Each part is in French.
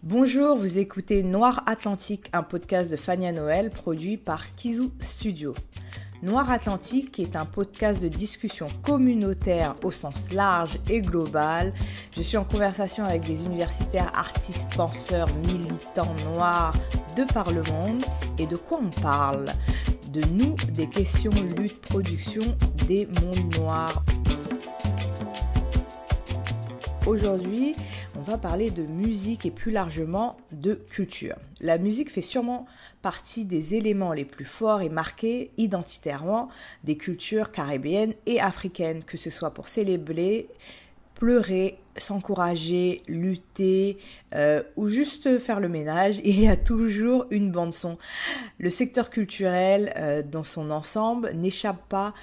Bonjour, vous écoutez Noir Atlantique, un podcast de Fania Noël produit par Kizu Studio. Noir Atlantique est un podcast de discussion communautaire au sens large et global. Je suis en conversation avec des universitaires, artistes, penseurs, militants noirs de par le monde. Et de quoi on parle ? De nous, des questions, lutte, production des mondes noirs. Aujourd'hui, on va parler de musique et plus largement de culture. La musique fait sûrement partie des éléments les plus forts et marqués identitairement des cultures caribéennes et africaines, que ce soit pour célébrer, pleurer, s'encourager, lutter ou juste faire le ménage, il y a toujours une bande son. Le secteur culturel dans son ensemble n'échappe pas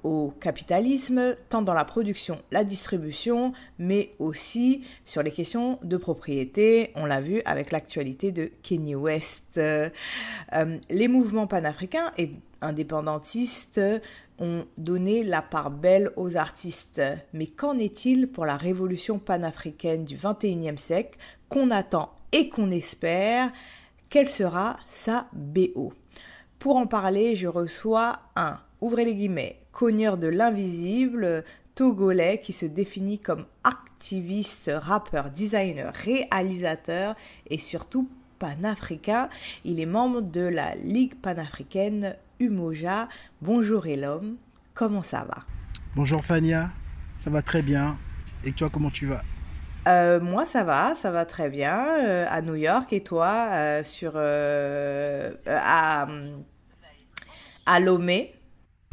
au capitalisme, tant dans la production, la distribution, mais aussi sur les questions de propriété. On l'a vu avec l'actualité de Kanye West. Les mouvements panafricains et indépendantistes ont donné la part belle aux artistes. Mais qu'en est-il pour la révolution panafricaine du XXIe siècle qu'on attend et qu'on espère? Quelle sera sa BO? Pour en parler, je reçois un, ouvrez les guillemets, cogneur de l'invisible, togolais qui se définit comme activiste, rappeur, designer, réalisateur et surtout panafricain. Il est membre de la Ligue panafricaine Umoja. Bonjour Elom, comment ça va? Bonjour Fania, ça va très bien. Et toi, comment tu vas? Moi ça va très bien à New York. Et toi à Lomé?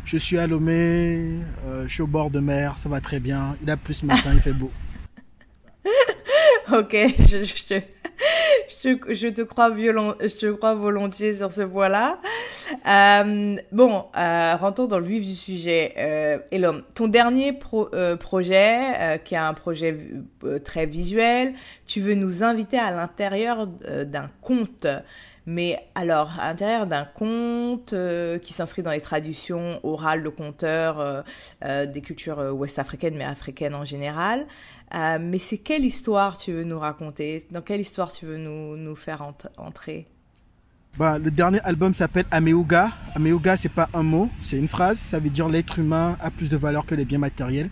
Je suis à Lomé, je suis au bord de mer, ça va très bien. Il a plu ce matin, il fait beau. Ok, je te crois volontiers sur ce point-là. Rentrons dans le vif du sujet. Elom, ton dernier projet, qui est un projet très visuel, tu veux nous inviter à l'intérieur d'un conte. Mais alors, à l'intérieur d'un conte qui s'inscrit dans les traditions orales de conteurs des cultures ouest-africaines, mais africaines en général. Mais c'est quelle histoire tu veux nous raconter? Dans quelle histoire tu veux nous faire entrer? Le dernier album s'appelle Améouga. Améouga, c'est pas un mot, c'est une phrase. Ça veut dire l'être humain a plus de valeur que les biens matériels.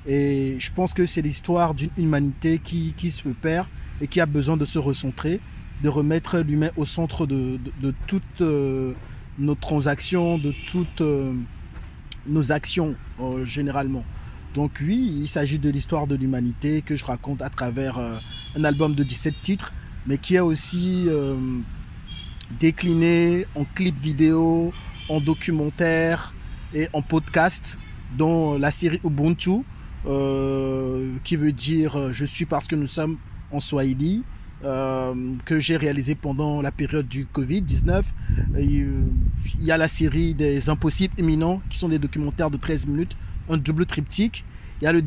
Et je pense que c'est l'histoire d'une humanité qui se perd et qui a besoin de se recentrer, de remettre l'humain au centre de toutes nos transactions, de toutes nos actions généralement. Donc oui, il s'agit de l'histoire de l'humanité que je raconte à travers un album de 17 titres, mais qui est aussi décliné en clip vidéo, en documentaire et en podcast, dont la série Ubuntu, qui veut dire « Je suis parce que nous sommes » en Swahili, que j'ai réalisé pendant la période du Covid-19. Il y a la série des Impossibles Imminents, qui sont des documentaires de 13 minutes, un double triptyque. Il y a la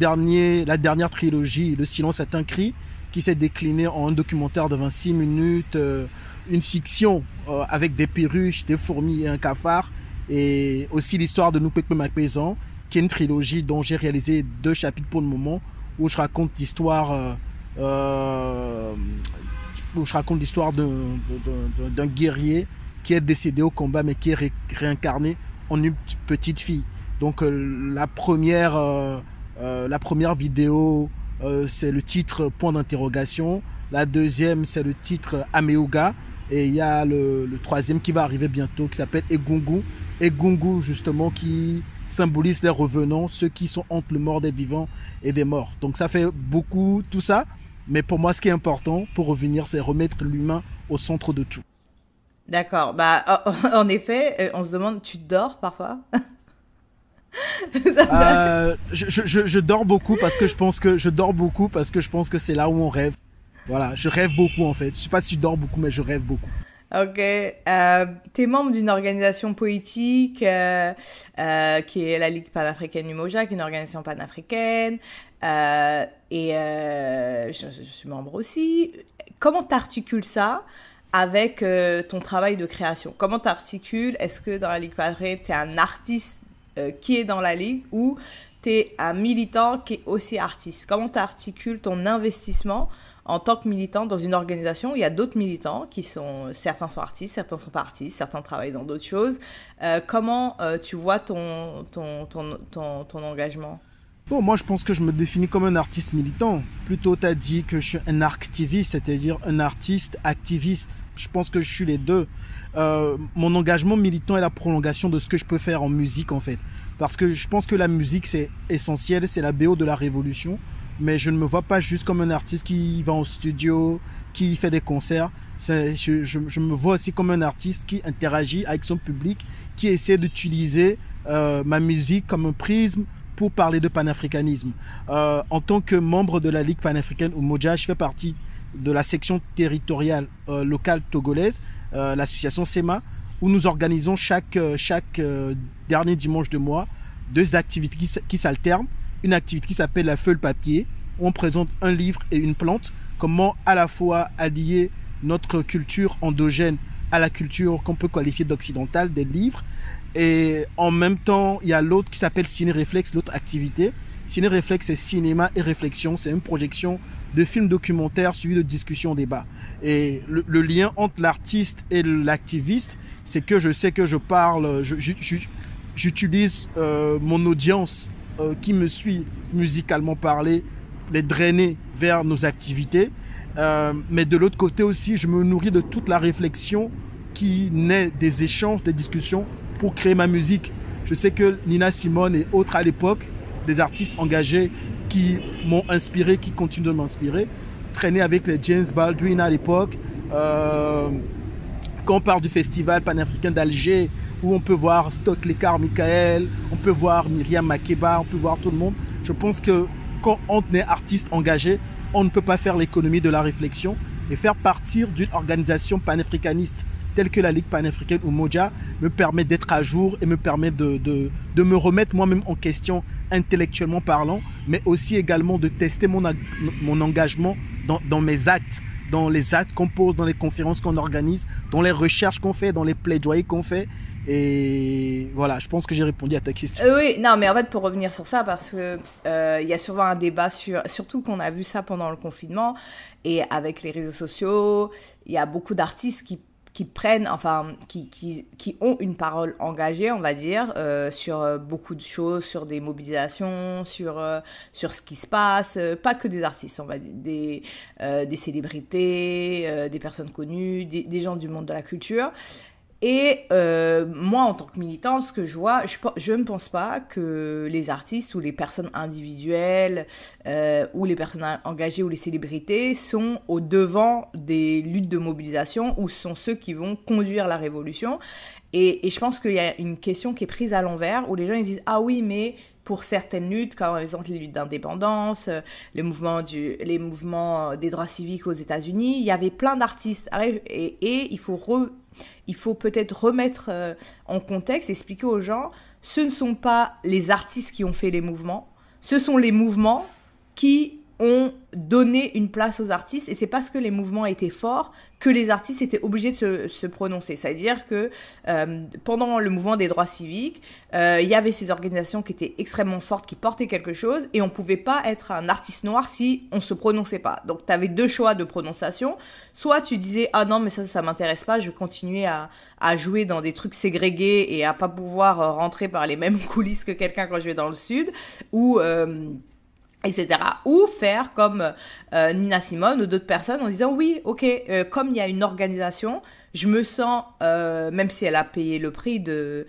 dernière trilogie, Le silence est un cri, qui s'est décliné en un documentaire de 26 minutes, une fiction avec des perruches, des fourmis et un cafard, et aussi l'histoire de Noupekpe Mapezan, qui est une trilogie dont j'ai réalisé 2 chapitres pour le moment, où je raconte l'histoire d'un guerrier qui est décédé au combat mais qui est réincarné en une petite fille. Donc la première vidéo, c'est le titre point d'interrogation. La deuxième, c'est le titre Améouga. Et il y a le troisième qui va arriver bientôt, qui s'appelle Egungu. Egungu, justement, qui symbolise les revenants, ceux qui sont entre le mort des vivants et des morts. Donc ça fait beaucoup, tout ça. Mais pour moi, ce qui est important, pour revenir, c'est remettre l'humain au centre de tout. D'accord. En effet, on se demande, tu dors parfois? Je dors beaucoup parce que je pense que c'est là où on rêve. Voilà, je rêve beaucoup en fait. Je sais pas si je dors beaucoup, mais je rêve beaucoup. Ok. T'es membre d'une organisation politique qui est la Ligue panafricaine Umoja, qui est une organisation panafricaine. Je suis membre aussi. Comment t'articules ça avec ton travail de création? Comment t'articules? Est-ce que dans la Ligue panafricaine, t'es un artiste qui est dans la Ligue ou t'es un militant qui est aussi artiste? Comment t'articules ton investissement en tant que militant dans une organisation où il y a d'autres militants certains sont artistes, certains sont pas artistes, certains travaillent dans d'autres choses. Comment tu vois ton engagement? Bon, moi, je pense que je me définis comme un artiste militant. Plutôt, tu as dit que je suis un activiste, c'est-à-dire un artiste activiste. Je pense que je suis les deux. Mon engagement militant est la prolongation de ce que je peux faire en musique, en fait. Parce que je pense que la musique, c'est essentiel, c'est la BO de la révolution. Mais je ne me vois pas juste comme un artiste qui va en studio, qui fait des concerts. Je me vois aussi comme un artiste qui interagit avec son public, qui essaie d'utiliser ma musique comme un prisme pour parler de panafricanisme. En tant que membre de la Ligue panafricaine Umoja, je fais partie de la section territoriale locale togolaise, l'association SEMA, où nous organisons chaque dernier dimanche de mois 2 activités qui s'alternent. Une activité qui s'appelle la feuille papier, où on présente un livre et une plante. Comment à la fois allier notre culture endogène à la culture qu'on peut qualifier d'occidentale des livres. Et en même temps, il y a l'autre qui s'appelle Ciné Réflexe, l'autre activité. Ciné Réflexe, c'est cinéma et réflexion. C'est une projection de films documentaires suivis de discussions, débats. Et le lien entre l'artiste et l'activiste, c'est que je sais que je parle, j'utilise mon audience qui me suit musicalement parler, les drainer vers nos activités. Mais de l'autre côté aussi, je me nourris de toute la réflexion qui naît des échanges, des discussions pour créer ma musique. Je sais que Nina Simone et autres à l'époque, des artistes engagés qui m'ont inspiré, qui continuent de m'inspirer, traînaient avec les James Baldwin à l'époque. Quand on parle du festival panafricain d'Alger, où on peut voir Stokely Carmichael, on peut voir Myriam Makeba, on peut voir tout le monde. Je pense que quand on est artiste engagé, on ne peut pas faire l'économie de la réflexion et faire partir d'une organisation panafricaniste telle que la Ligue panafricaine Umoja me permet d'être à jour et me permet de me remettre moi-même en question intellectuellement parlant, mais aussi également de tester mon engagement dans mes actes, dans les actes qu'on pose, dans les conférences qu'on organise, dans les recherches qu'on fait, dans les plaidoyers qu'on fait. Et voilà, je pense que j'ai répondu à ta question. Oui, non, mais en fait, pour revenir sur ça, parce que il y a souvent un débat surtout qu'on a vu ça pendant le confinement, et avec les réseaux sociaux, il y a beaucoup d'artistes qui prennent, enfin, qui ont une parole engagée, on va dire, sur beaucoup de choses, sur des mobilisations, sur ce qui se passe, pas que des artistes, on va dire, des célébrités, des personnes connues, des gens du monde de la culture. Et moi, en tant que militante, ce que je vois, je ne pense pas que les artistes ou les personnes individuelles ou les personnes engagées ou les célébrités sont au devant des luttes de mobilisation ou sont ceux qui vont conduire la révolution. Et je pense qu'il y a une question qui est prise à l'envers où les gens ils disent « Ah oui, mais pour certaines luttes, comme par exemple les luttes d'indépendance, les mouvements des droits civiques aux États-Unis, il y avait plein d'artistes. Et il faut peut-être remettre en contexte, expliquer aux gens, ce ne sont pas les artistes qui ont fait les mouvements, ce sont les mouvements qui ont donné une place aux artistes, et c'est parce que les mouvements étaient forts que les artistes étaient obligés de se prononcer. C'est-à-dire que pendant le mouvement des droits civiques, il y avait ces organisations qui étaient extrêmement fortes, qui portaient quelque chose, et on pouvait pas être un artiste noir si on se prononçait pas. Donc tu avais 2 choix de prononciation. Soit tu disais « Ah non, mais ça m'intéresse pas, je vais continuer à jouer dans des trucs ségrégés et à pas pouvoir rentrer par les mêmes coulisses que quelqu'un quand je vais dans le sud », ou etc. Ou faire comme Nina Simone ou d'autres personnes en disant oui, ok, comme il y a une organisation, je me sens, même si elle a payé le prix de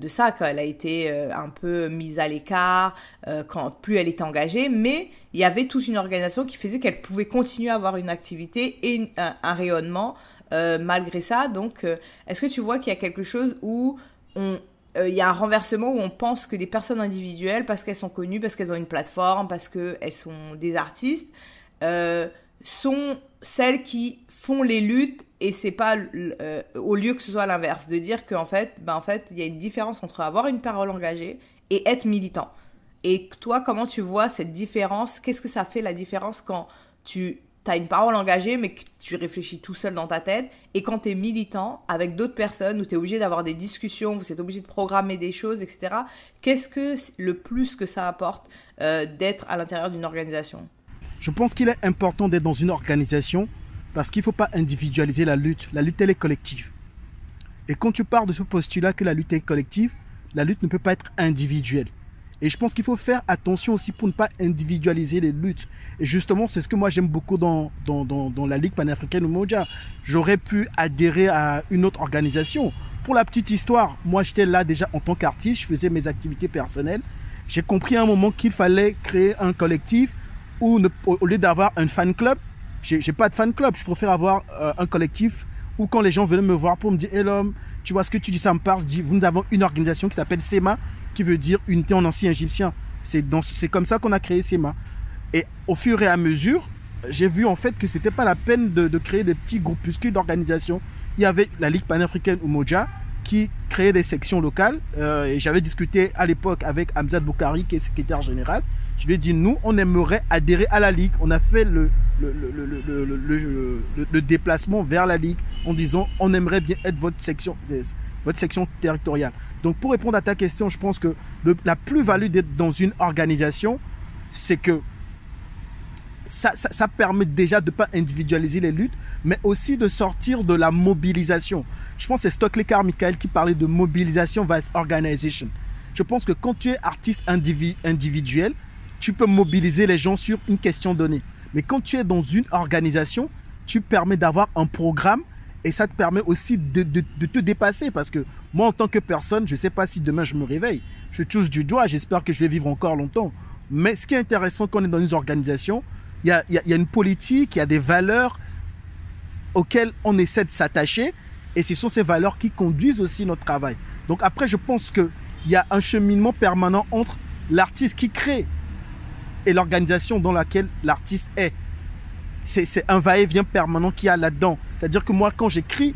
ça, quand elle a été un peu mise à l'écart, quand plus elle était engagée, mais il y avait toute une organisation qui faisait qu'elle pouvait continuer à avoir une activité et un rayonnement malgré ça. Donc, est-ce que tu vois qu'il y a quelque chose où il y a un renversement où on pense que des personnes individuelles, parce qu'elles sont connues, parce qu'elles ont une plateforme, parce qu'elles sont des artistes, sont celles qui font les luttes, et c'est pas au lieu que ce soit l'inverse, de dire qu'en fait, il y a une différence entre avoir une parole engagée et être militant. Et toi, comment tu vois cette différence? Qu'est-ce que ça fait la différence quand tu as une parole engagée, mais que tu réfléchis tout seul dans ta tête, et quand tu es militant avec d'autres personnes, où tu es obligé d'avoir des discussions, vous êtes obligé de programmer des choses, etc. Qu'est-ce que le plus que ça apporte d'être à l'intérieur d'une organisation? Je pense qu'il est important d'être dans une organisation parce qu'il ne faut pas individualiser la lutte. La lutte, elle est collective. Et quand tu pars de ce postulat que la lutte est collective, la lutte ne peut pas être individuelle. Et je pense qu'il faut faire attention aussi pour ne pas individualiser les luttes. Et justement, c'est ce que moi j'aime beaucoup dans la Ligue panafricaine Umoja. J'aurais pu adhérer à une autre organisation. Pour la petite histoire, moi j'étais là déjà en tant qu'artiste, je faisais mes activités personnelles. J'ai compris à un moment qu'il fallait créer un collectif où, au lieu d'avoir un fan club, j'ai pas de fan club, je préfère avoir un collectif où quand les gens venaient me voir pour me dire « Hey l'homme, tu vois ce que tu dis, ça me parle », je dis « Nous avons une organisation qui s'appelle SEMA », qui veut dire unité en ancien égyptien. C'est comme ça qu'on a créé SEMA. Et au fur et à mesure, j'ai vu en fait que c'était pas la peine de créer des petits groupuscules d'organisation. Il y avait la Ligue panafricaine Umoja qui créait des sections locales. Et j'avais discuté à l'époque avec Hamzat Boukari, qui est secrétaire général. Je lui ai dit, nous, on aimerait adhérer à la Ligue. On a fait le déplacement vers la Ligue en disant, on aimerait bien être votre section territoriale. Donc, pour répondre à ta question, je pense que la plus-value d'être dans une organisation, c'est que ça permet déjà de ne pas individualiser les luttes, mais aussi de sortir de la mobilisation. Je pense que c'est Stockley Carmichael qui parlait de mobilisation versus organisation. Je pense que quand tu es artiste individuel, tu peux mobiliser les gens sur une question donnée. Mais quand tu es dans une organisation, tu permets d'avoir un programme et ça te permet aussi de te dépasser. Parce que moi, en tant que personne, je ne sais pas si demain je me réveille. Je touche du doigt, j'espère que je vais vivre encore longtemps. Mais ce qui est intéressant quand on est dans une organisation, il y a une politique, il y a des valeurs auxquelles on essaie de s'attacher. Et ce sont ces valeurs qui conduisent aussi notre travail. Donc après, je pense qu'il y a un cheminement permanent entre l'artiste qui crée et l'organisation dans laquelle l'artiste est. C'est un va-et-vient permanent qu'il y a là-dedans. C'est-à-dire que moi, quand j'écris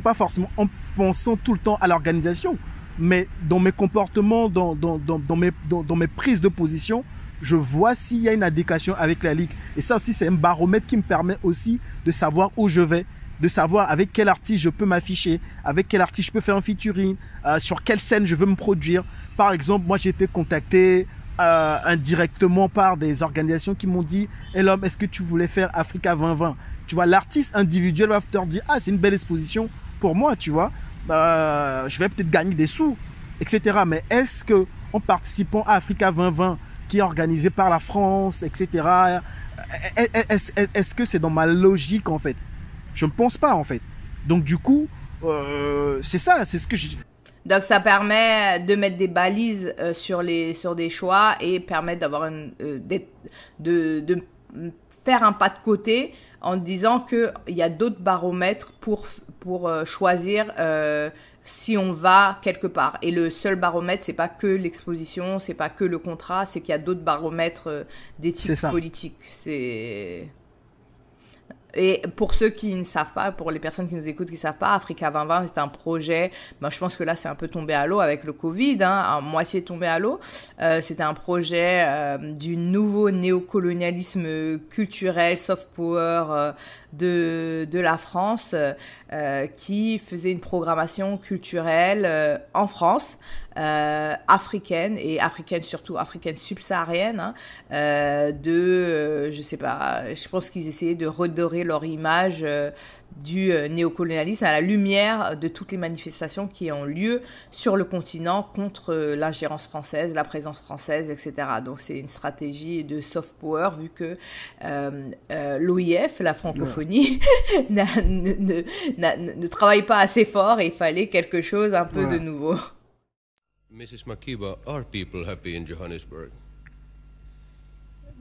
pas forcément en pensant tout le temps à l'organisation, mais dans mes comportements, dans mes prises de position, je vois s'il y a une adéquation avec la Ligue. Et ça aussi, c'est un baromètre qui me permet aussi de savoir où je vais, de savoir avec quel artiste je peux m'afficher, avec quel artiste je peux faire un featuring, sur quelle scène je veux me produire. Par exemple, moi, j'ai été contacté indirectement par des organisations qui m'ont dit « Hey l'homme, est-ce que tu voulais faire Africa 2020 ?» Tu vois, l'artiste individuel va te dire « Ah, c'est une belle exposition pour moi, tu vois. Je vais peut-être gagner des sous, etc. » Mais est-ce que en participant à Africa 2020, qui est organisé par la France, etc., est-ce que c'est dans ma logique, en fait? Je ne pense pas, en fait. Donc, du coup, c'est ça, c'est ce que je... Donc, ça permet de mettre des balises sur des choix et permettre d'avoir de faire un pas de côté en disant qu'il y a d'autres baromètres pour choisir si on va quelque part. Et le seul baromètre, c'est pas que l'exposition, c'est pas que le contrat, c'est qu'il y a d'autres baromètres d'éthique politique. Et pour ceux qui ne savent pas, pour les personnes qui nous écoutent qui ne savent pas, Africa 2020, c'est un projet, je pense que là, c'est un peu tombé à l'eau avec le Covid, à moitié tombé à l'eau. C'était un projet du nouveau néocolonialisme culturel, soft power de la France, qui faisait une programmation culturelle en France, africaine, et africaine surtout, africaine subsaharienne, je sais pas, je pense qu'ils essayaient de redorer leur image du néocolonialisme à la lumière de toutes les manifestations qui ont lieu sur le continent contre l'ingérence française, la présence française, etc. Donc c'est une stratégie de soft power vu que l'OIF, la francophonie, ne travaille pas assez fort et il fallait quelque chose un peu de nouveau. Mrs. Makiba, are people happy in Johannesburg?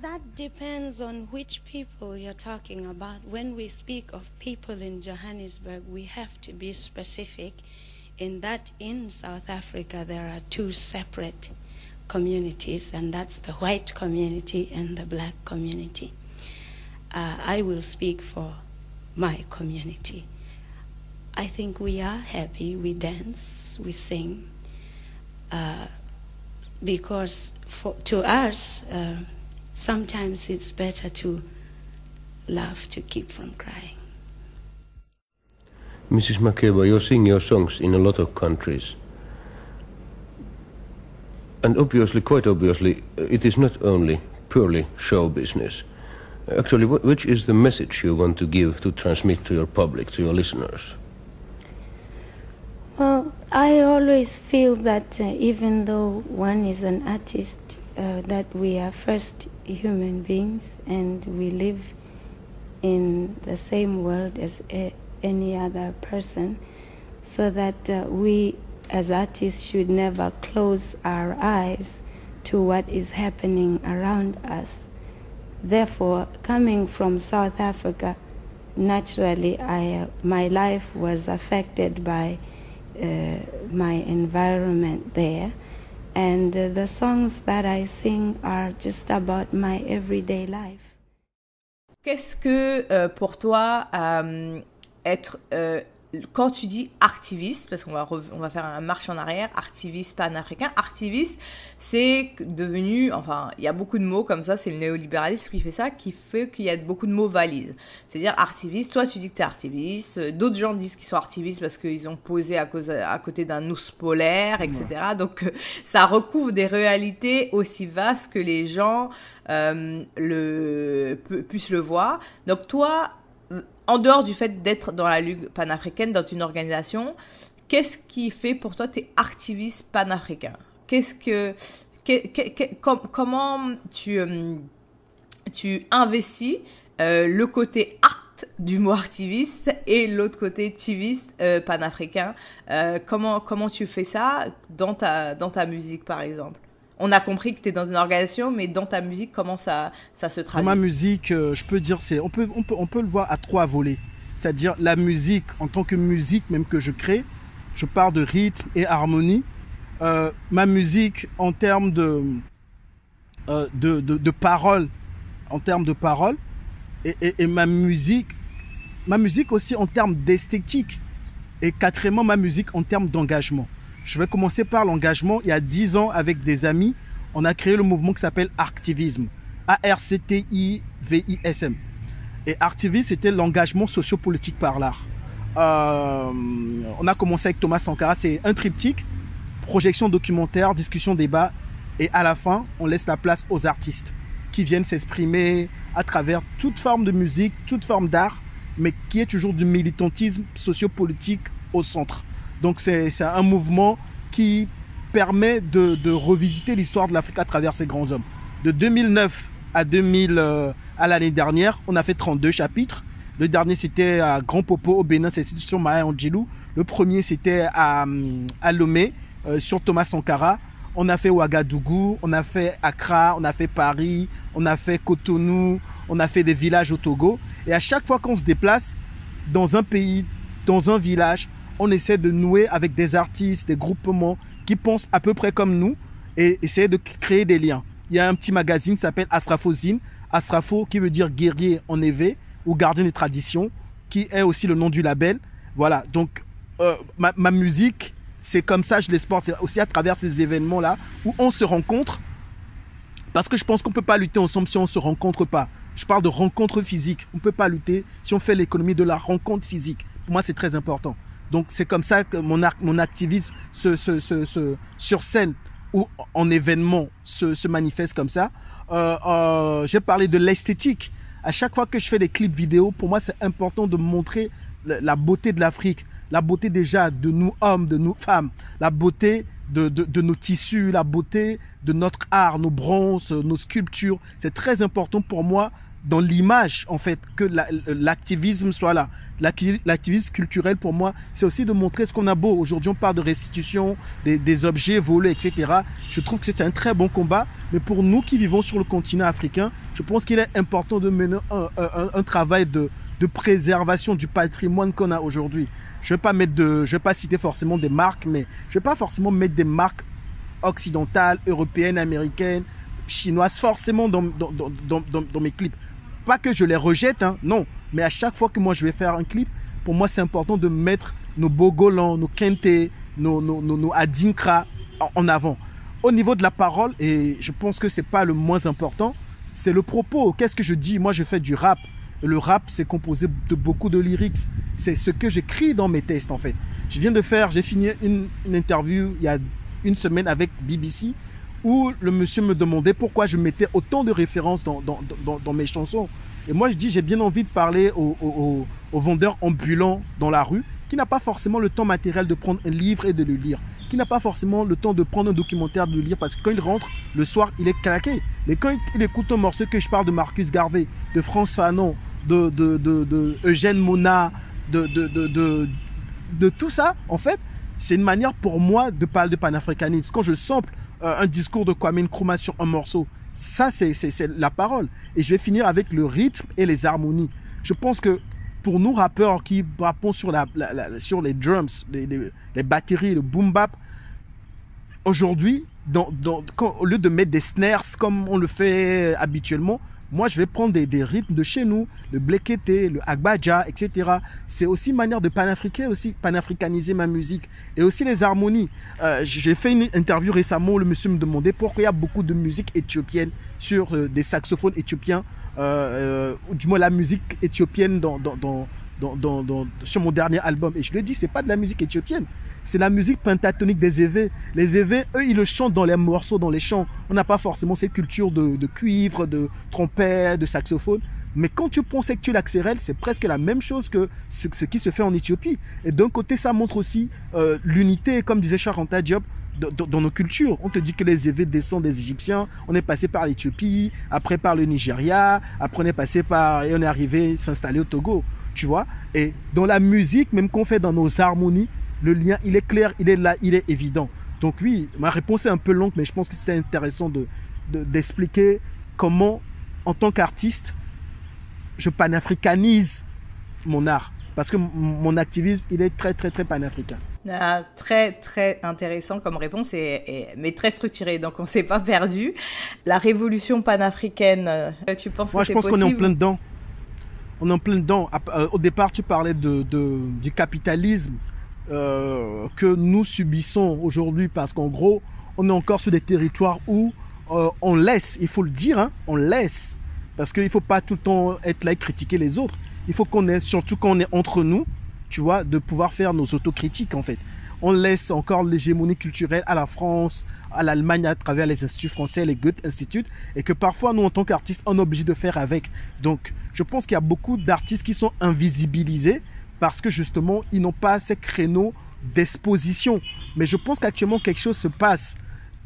That depends on which people you're talking about. When we speak of people in Johannesburg, we have to be specific in that in South Africa there are two separate communities, and that's the white community and the black community. I will speak for my community. I think we are happy, we dance, we sing, because to us, sometimes it's better to laugh to keep from crying. Mrs. Makeba, you sing your songs in a lot of countries. And obviously, quite obviously, it is not only purely show business. Actually, which is the message you want to give, to transmit to your public, to your listeners? Well, I always feel that even though one is an artist, that we are first human beings and we live in the same world as any other person, so that we as artists should never close our eyes to what is happening around us. Therefore, coming from South Africa, naturally my life was affected by my environment there, and the songs that I sing are just about my everyday life. Qu'est-ce que pour toi être quand tu dis activiste, parce qu'on va faire un marche en arrière, activiste panafricain, activiste, c'est devenu, enfin, il y a beaucoup de mots comme ça, c'est le néolibéralisme qui fait ça, qui fait qu'il y a beaucoup de mots valises. C'est-à-dire activiste, toi tu dis que tu es activiste, d'autres gens disent qu'ils sont activistes parce qu'ils ont posé à côté d'un ours polaire, etc. Ouais. Donc ça recouvre des réalités aussi vastes que les gens puissent le voir. Donc toi, en dehors du fait d'être dans la Ligue panafricaine, dans une organisation, qu'est-ce qui fait pour toi tes activistes panafricains? Comment tu investis le côté art du mot activiste et l'autre côté tiviste panafricain? Comment tu fais ça dans ta musique, par exemple? On a compris que tu es dans une organisation, mais dans ta musique, comment ça se traduit? Dans ma musique, je peux dire, on peut le voir à 3 volets. C'est-à-dire la musique, en tant que musique même que je crée, je parle de rythme et harmonie. Ma musique, en termes de paroles, et ma musique aussi en termes d'esthétique, et quatrièmement, ma musique en termes d'engagement. Je vais commencer par l'engagement. Il y a 10 ans, avec des amis, on a créé le mouvement qui s'appelle Arctivisme. A-R-C-T-I-V-I-S-M. Et Arctivisme, c'était l'engagement sociopolitique par l'art. On a commencé avec Thomas Sankara. C'est un triptyque, projection documentaire, discussion, débat. Et à la fin, on laisse la place aux artistes qui viennent s'exprimer à travers toute forme de musique, toute forme d'art, mais qui est toujours du militantisme sociopolitique au centre. Donc c'est un mouvement qui permet de revisiter l'histoire de l'Afrique à travers ces grands hommes. De 2009 à l'année dernière, on a fait 32 chapitres. Le dernier, c'était à Grand Popo au Bénin, c'est sur Maya Angelou. Le premier, c'était à Lomé, sur Thomas Sankara. On a fait Ouagadougou, on a fait Accra, on a fait Paris, on a fait Cotonou, on a fait des villages au Togo. Et à chaque fois qu'on se déplace dans un pays, dans un village, on essaie de nouer avec des artistes, des groupements qui pensent à peu près comme nous et essayer de créer des liens. Il y a un petit magazine qui s'appelle Asrafozine. Asrafo qui veut dire guerrier en éveil ou gardien des traditions, qui est aussi le nom du label. Voilà, donc ma musique, c'est comme ça, je l'exporte. C'est aussi à travers ces événements-là où on se rencontre. Parce que je pense qu'on ne peut pas lutter ensemble si on ne se rencontre pas. Je parle de rencontre physique. On ne peut pas lutter si on fait l'économie de la rencontre physique. Pour moi, c'est très important. Donc, c'est comme ça que mon activisme sur scène ou en événement se manifeste comme ça. J'ai parlé de l'esthétique. À chaque fois que je fais des clips vidéo, pour moi, c'est important de montrer la beauté de l'Afrique, la beauté déjà de nous hommes, de nous femmes, la beauté de nos tissus, la beauté de notre art, nos bronzes, nos sculptures. C'est très important pour moi dans l'image, en fait, que l'activisme soit là. L'activisme culturel, pour moi, c'est aussi de montrer ce qu'on a beau. Aujourd'hui, on parle de restitution, des objets volés, etc. Je trouve que c'est un très bon combat. Mais pour nous qui vivons sur le continent africain, je pense qu'il est important de mener un travail de préservation du patrimoine qu'on a aujourd'hui. Je ne vais pas citer forcément des marques, mais je ne vais pas forcément mettre des marques occidentales, européennes, américaines, chinoises, forcément dans mes clips. Pas que je les rejette, hein, non. Mais à chaque fois que moi je vais faire un clip, pour moi c'est important de mettre nos Bogolan, nos Kente, nos Adinkra en avant. Au niveau de la parole, et je pense que c'est pas le moins important, c'est le propos. Qu'est-ce que je dis? Moi je fais du rap. Le rap c'est composé de beaucoup de lyrics. C'est ce que j'écris dans mes textes en fait. J'ai fini une interview il y a une semaine avec BBC où le monsieur me demandait pourquoi je mettais autant de références dans mes chansons. Et moi, je dis, j'ai bien envie de parler aux vendeurs ambulants dans la rue, qui n'a pas forcément le temps matériel de prendre un livre et de le lire, qui n'a pas forcément le temps de prendre un documentaire, de le lire, parce que quand il rentre, le soir, il est claqué. Mais quand il écoute un morceau, que je parle de Marcus Garvey, de Frantz Fanon, de Eugène Mona, de tout ça, en fait, c'est une manière pour moi de parler de panafricanisme. Quand je sample un discours de Kwame Nkrumah sur un morceau, ça, c'est la parole. Et je vais finir avec le rythme et les harmonies. Je pense que pour nous rappeurs qui rappons sur les drums, les batteries, le boom bap, aujourd'hui, au lieu de mettre des snares comme on le fait habituellement, moi je vais prendre des rythmes de chez nous, le blekete, le agbaja, etc. C'est aussi une manière de panafricaniser ma musique. Et aussi les harmonies. J'ai fait une interview récemment où le monsieur me demandait pourquoi il y a beaucoup de musique éthiopienne sur des saxophones éthiopiens. Du moins la musique éthiopienne sur mon dernier album. Et je lui ai dit, c'est pas de la musique éthiopienne, c'est la musique pentatonique des Evé. Les Evé, eux, ils le chantent dans les morceaux, dans les chants. On n'a pas forcément cette culture de cuivre, de trompette, de saxophone. Mais quand tu prends Sektuel Axerel, c'est presque la même chose que ce qui se fait en Éthiopie. Et d'un côté, ça montre aussi l'unité, comme disait Charanta Diop, dans nos cultures. On te dit que les Evé descendent des Égyptiens, on est passé par l'Éthiopie, après par le Nigeria, après on est passé et on est arrivé s'installer au Togo, tu vois. Et dans la musique, même qu'on fait dans nos harmonies, le lien, il est clair, il est là, il est évident. Donc oui, ma réponse est un peu longue, mais je pense que c'était intéressant d'expliquer comment, en tant qu'artiste, je panafricanise mon art. Parce que mon activisme, il est très, très, très panafricain. Très, très intéressant comme réponse, mais très structuré, donc on ne s'est pas perdu. La révolution panafricaine, tu penses que c'est possible? Moi, je pense qu'on est en plein dedans. On est en plein dedans. Au départ, tu parlais du capitalisme que nous subissons aujourd'hui, parce qu'en gros, on est encore sur des territoires où on laisse, il faut le dire, hein, on laisse. Parce qu'il ne faut pas tout le temps être là et critiquer les autres. Il faut surtout quand on est entre nous, tu vois, de pouvoir faire nos autocritiques, en fait. On laisse encore l'hégémonie culturelle à la France, à l'Allemagne à travers les instituts français, les Goethe Institut, et que parfois, nous, en tant qu'artistes, on est obligé de faire avec. Donc, je pense qu'il y a beaucoup d'artistes qui sont invisibilisés parce que, justement, ils n'ont pas ces créneaux d'exposition. Mais je pense qu'actuellement, quelque chose se passe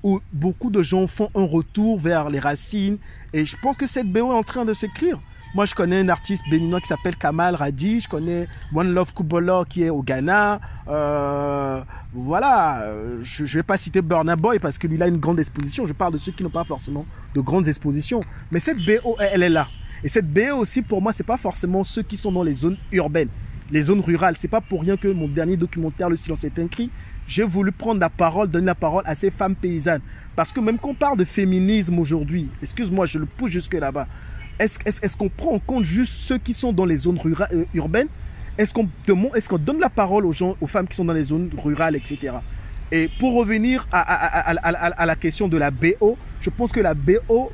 où beaucoup de gens font un retour vers les racines. Et je pense que cette BO est en train de s'écrire. Moi, je connais un artiste béninois qui s'appelle Kamal Radi. Je connais One Love Kubolo qui est au Ghana. Voilà. Je ne vais pas citer Burna Boy parce que lui, il a une grande exposition. Je parle de ceux qui n'ont pas forcément de grandes expositions. Mais cette BO, elle est là. Et cette BO aussi, pour moi, ce n'est pas forcément ceux qui sont dans les zones urbaines, les zones rurales. Ce n'est pas pour rien que mon dernier documentaire, Le silence est un cri, j'ai voulu prendre la parole, donner la parole à ces femmes paysannes. Parce que même quand on parle de féminisme aujourd'hui, excuse-moi, je le pousse jusque là-bas, est-ce qu'on prend en compte juste ceux qui sont dans les zones urbaines? Est-ce qu'on donne la parole aux femmes qui sont dans les zones rurales, etc. Et pour revenir à la question de la BO, je pense que la BO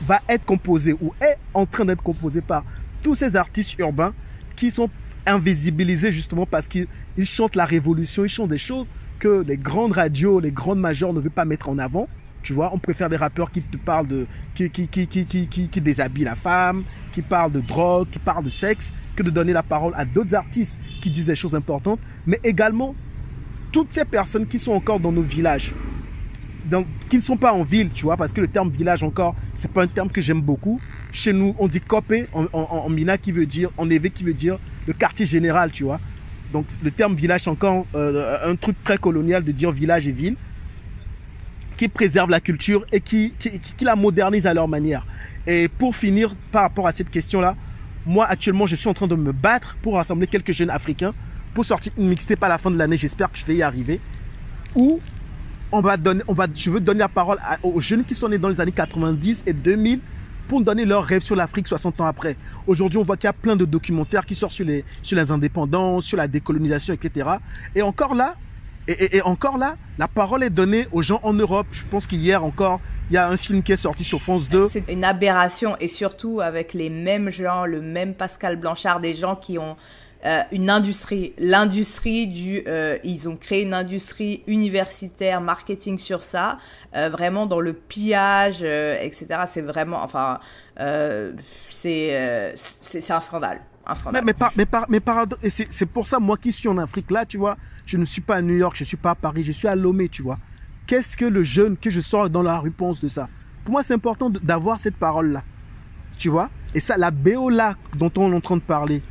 va être composée ou est en train d'être composée par tous ces artistes urbains qui sont invisibilisés justement parce qu'ils chantent la révolution, ils chantent des choses que les grandes radios, les grandes majors ne veulent pas mettre en avant. Tu vois, on préfère des rappeurs qui te parlent qui déshabillent la femme, qui parlent de drogue, qui parlent de sexe, que de donner la parole à d'autres artistes qui disent des choses importantes, mais également toutes ces personnes qui sont encore dans nos villages, donc, qui ne sont pas en ville, tu vois, parce que le terme village encore, c'est pas un terme que j'aime beaucoup. Chez nous, on dit kopé en mina qui veut dire, en évé qui veut dire le quartier général, tu vois. Donc le terme village, c'est encore un truc très colonial de dire village et ville, qui préserve la culture et qui la modernise à leur manière. Et pour finir, par rapport à cette question-là, moi actuellement, je suis en train de me battre pour rassembler quelques jeunes africains pour sortir une mixtape à la fin de l'année. J'espère que je vais y arriver. Où je veux donner la parole aux jeunes qui sont nés dans les années 90 et 2000 pour donner leurs rêves sur l'Afrique 60 ans après. Aujourd'hui, on voit qu'il y a plein de documentaires qui sortent sur les indépendances, sur la décolonisation, etc. Et encore là, la parole est donnée aux gens en Europe. Je pense qu'hier encore, il y a un film qui est sorti sur France 2. C'est une aberration, et surtout avec les mêmes gens, le même Pascal Blanchard, des gens qui ont une industrie. L'industrie ils ont créé une industrie universitaire, marketing sur ça, vraiment dans le pillage, etc. C'est vraiment, enfin, c'est un scandale. Un scandale. Mais et c'est pour ça, moi qui suis en Afrique, là, tu vois, je ne suis pas à New York, je ne suis pas à Paris, je suis à Lomé, tu vois. Qu'est-ce que le jeune que je sors dans la rue pense de ça? Pour moi, c'est important d'avoir cette parole-là, tu vois. Et ça, la BO là, dont on est en train de parler,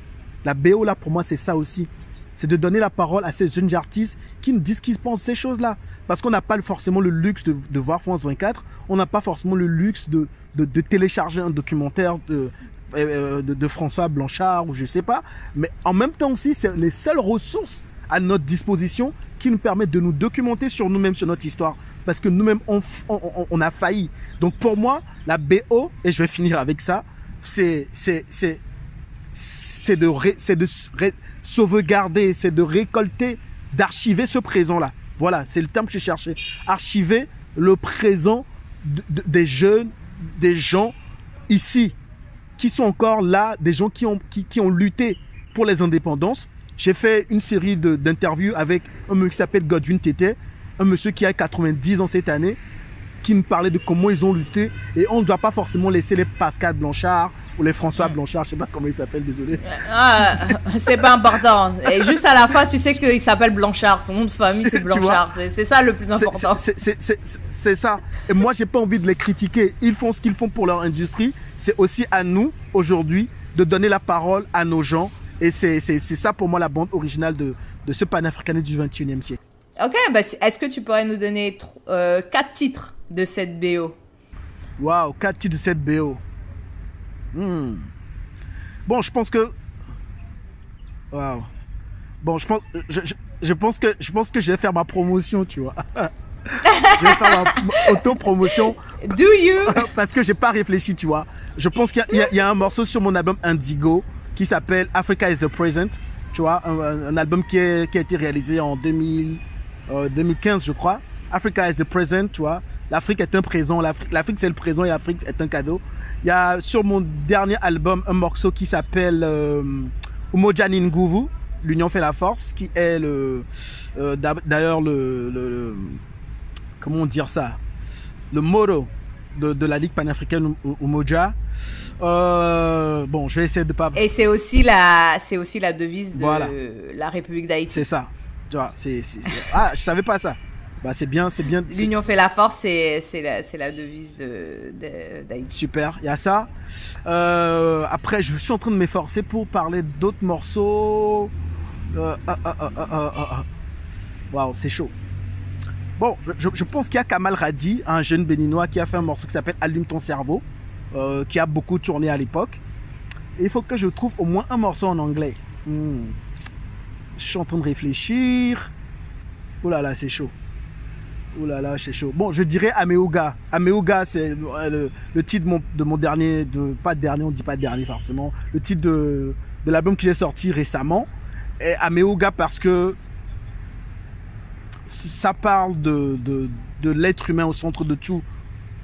la BO là, pour moi, c'est ça aussi. C'est de donner la parole à ces jeunes artistes qui nous disent qu'ils pensent ces choses-là. Parce qu'on n'a pas forcément le luxe de voir France 24, on n'a pas forcément le luxe de télécharger un documentaire de François Blanchard ou je sais pas, mais en même temps aussi c'est les seules ressources à notre disposition qui nous permettent de nous documenter sur nous-mêmes, sur notre histoire, parce que nous-mêmes on a failli. Donc pour moi la BO, et je vais finir avec ça, c'est de sauvegarder, c'est de récolter, d'archiver ce présent là. Voilà, c'est le terme que je cherchais, archiver le présent des jeunes, des gens ici qui sont encore là, des gens qui ont lutté pour les indépendances. J'ai fait une série d'interviews avec un monsieur qui s'appelle Godwin Tété, un monsieur qui a 90 ans cette année, qui me parlait de comment ils ont lutté. Et on ne doit pas forcément laisser les Pascal Blanchard ou les François Blanchard, je ne sais pas comment ils s'appellent, désolé. C'est pas important. Et juste à la fin, tu sais qu'il s'appelle Blanchard, son nom de famille c'est Blanchard. C'est ça le plus important. C'est ça. Et moi, j'ai pas envie de les critiquer. Ils font ce qu'ils font pour leur industrie. C'est aussi à nous, aujourd'hui, de donner la parole à nos gens. Et c'est ça pour moi la bande originale de ce panafricanisme du 21e siècle. Ok, bah, est-ce que tu pourrais nous donner 4 titres de cette BO? Waouh, 4 titres de cette BO. Bon, je pense que... Waouh. Bon, je pense que je vais faire ma promotion, tu vois. Je vais faire ma auto-promotion. Do you? Parce que j'ai pas réfléchi, tu vois. Je pense qu'il y a un morceau sur mon album Indigo qui s'appelle Africa is the Present. Tu vois, un album qui a été réalisé en 2015, je crois. Africa is the Present, tu vois. L'Afrique est un présent. L'Afrique, c'est le présent et l'Afrique est un cadeau. Il y a sur mon dernier album un morceau qui s'appelle Umoja Nguvu, l'union fait la force, qui est d'ailleurs comment dire ça, le motto de la Ligue panafricaine Umoja. Bon, je vais essayer de pas. Et c'est aussi la devise de la République d'Haïti. C'est ça. Tu vois, Ah, je savais pas ça. Bah, c'est bien. L'union fait la force, c'est la devise d'Haïti. Super, il y a ça. Après, je suis en train de m'efforcer pour parler d'autres morceaux. Waouh, c'est chaud. Bon, je pense qu'il y a Kamal Radi, un jeune béninois qui a fait un morceau qui s'appelle Allume ton cerveau, qui a beaucoup tourné à l'époque. Et il faut que je trouve au moins un morceau en anglais. Je suis en train de réfléchir. Oh là là, c'est chaud. Oh là là, c'est chaud. Bon, je dirais Ameouga. Ameouga, c'est le titre de mon dernier, pas dernier, on dit pas dernier forcément, le titre de l'album que j'ai sorti récemment. Et Ameouga parce que ça parle de l'être humain au centre de tout.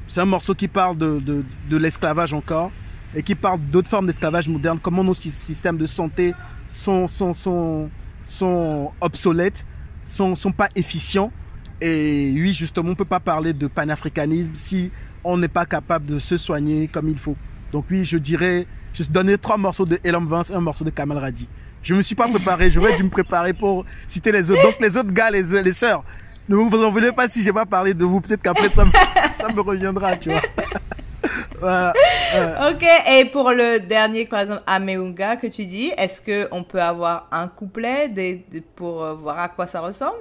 C'est un morceau qui parle de l'esclavage encore et qui parle d'autres formes d'esclavage moderne, comment nos systèmes de santé sont obsolètes, sont pas efficients. Et oui, justement, on ne peut pas parler de panafricanisme si on n'est pas capable de se soigner comme il faut. Donc oui, je donnerai 3 morceaux de Elam Vance et un morceau de Kamal Radi. Je ne me suis pas préparé, j'aurais dû me préparer pour citer les autres. Donc les autres gars, les sœurs, ne vous en voulez pas si je n'ai pas parlé de vous. Peut-être qu'après ça me reviendra, tu vois. Voilà. Ok, et pour le dernier, par exemple, Ameunga que tu dis, est-ce qu'on peut avoir un couplet pour voir à quoi ça ressemble?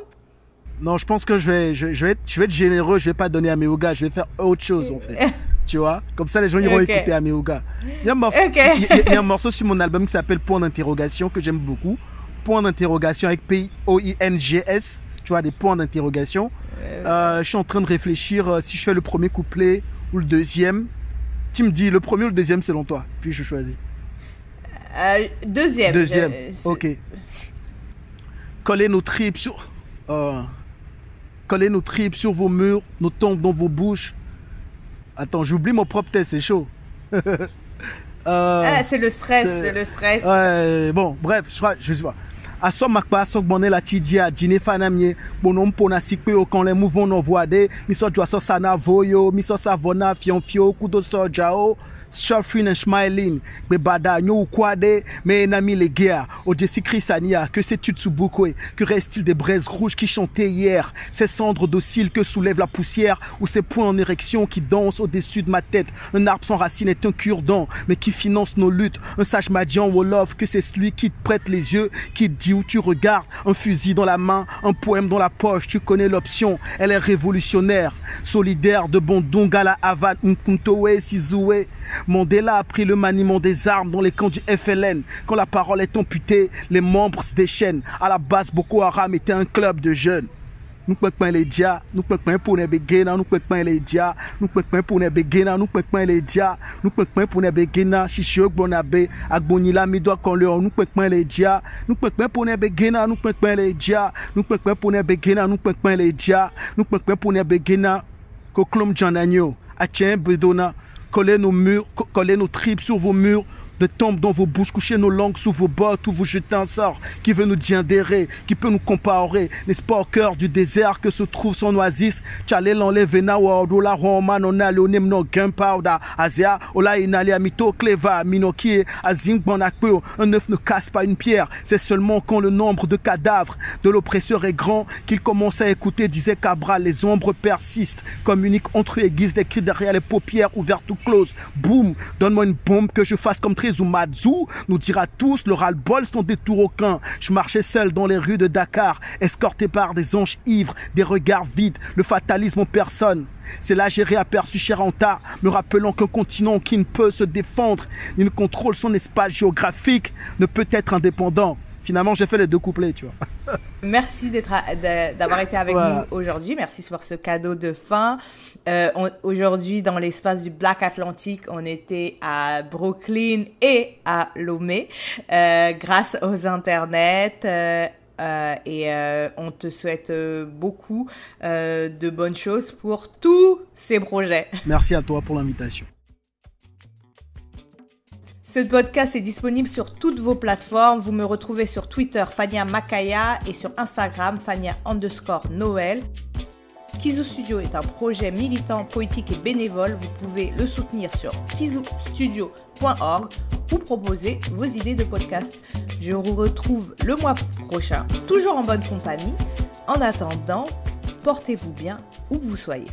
Non, je pense que je vais être généreux, je vais pas donner Ameouga, je vais faire autre chose en fait. Tu vois, comme ça les gens iront écouter Ameouga. Il y a un morceau sur mon album qui s'appelle Point d'interrogation que j'aime beaucoup. Point d'interrogation avec P-O-I-N-G-S, tu vois, des points d'interrogation. Je suis en train de réfléchir si je fais le premier couplet ou le deuxième. Tu me dis le premier ou le deuxième selon toi, puis je choisis. Deuxième. Ok. Coller nos tripes sur... Coller nos tripes sur vos murs, nos tombes dans vos bouches. Attends, j'oublie mon propre texte, c'est chaud. C'est le stress, c'est le stress. Bon, bref, je sais pas. À ce moment-là, à bonne la tidia dîner fanamie bonom pona sikpe quand les mouvements no voide mi so jwa so sana voyo mi so savona fionfio kudo so jao Suffering and smiling, mais bada nyo kwade, mais nami les guerres, au Jesse Chrisania, que sais-tu de Tsubukwe, que reste-t-il des braises rouges qui chantaient hier, ces cendres dociles que soulève la poussière, ou ces points en érection qui dansent au-dessus de ma tête, un arbre sans racines est un cure-dent, mais qui finance nos luttes, un sage madian Wolof, que c'est celui qui te prête les yeux, qui te dit où tu regardes, un fusil dans la main, un poème dans la poche, tu connais l'option, elle est révolutionnaire, solidaire de Bondongala Havane, Nkuntowe, Sizoué. Mandela a pris le maniement des armes dans les camps du FLN. Quand la parole est amputée, les membres se déchaînent. À la base, Boko Haram était un club de jeunes. Nous pouvons pas les dia, nous pouvons pas pour les begena, nous pouvons pas les dia, nous pouvons pas pour les begena, nous pouvons pas les dia, nous pouvons pas pour les begena, chichiok bonabe, agbonila midoa kon le, nous pouvons pas les dia, nous pouvons pas pour les begena, nous pouvons pas les dia, nous pouvons pas pour les begena, nous pouvons pas les dia, nous pouvons pas pour les begena, koklom jananyo, atien bedona. Collez nos murs, collez nos tripes sur vos murs, de tombes dans vos bouches, couchez nos langues sous vos bottes ou vous jetez un sort qui veut nous diendérer, qui peut nous comparer, n'est-ce pas au cœur du désert que se trouve son oasis, Tchale l'enlève na waodola roma nona leonem no gunpowder, Asia, ola inali amito cleva, minokie, azing bonakpeo, un œuf ne casse pas une pierre, c'est seulement quand le nombre de cadavres de l'oppresseur est grand qu'il commence à écouter, disait Cabral, les ombres persistent, communiquent entre eux, aiguisent des cris derrière les paupières ouvertes ou closes, boum, donne-moi une bombe que je fasse comme Zumadzu nous dira tous le ras-le-bol sans détour aucun. Je marchais seul dans les rues de Dakar, escorté par des anges ivres, des regards vides, le fatalisme en personne. C'est là j'ai réaperçu Cheranta, me rappelant qu'un continent qui ne peut se défendre, ni ne contrôle son espace géographique, ne peut être indépendant. Finalement, j'ai fait les deux couplets, tu vois. Merci d'avoir été avec nous aujourd'hui. Merci pour ce cadeau de fin. Aujourd'hui, dans l'espace du Black Atlantic, on était à Brooklyn et à Lomé, grâce aux internets. On te souhaite beaucoup de bonnes choses pour tous ces projets. Merci à toi pour l'invitation. Ce podcast est disponible sur toutes vos plateformes. Vous me retrouvez sur Twitter Fania Makaya et sur Instagram Fania_Noël. Kizu Studio est un projet militant, poétique et bénévole. Vous pouvez le soutenir sur kizustudio.org ou proposer vos idées de podcast. Je vous retrouve le mois prochain, toujours en bonne compagnie. En attendant, portez-vous bien où que vous soyez.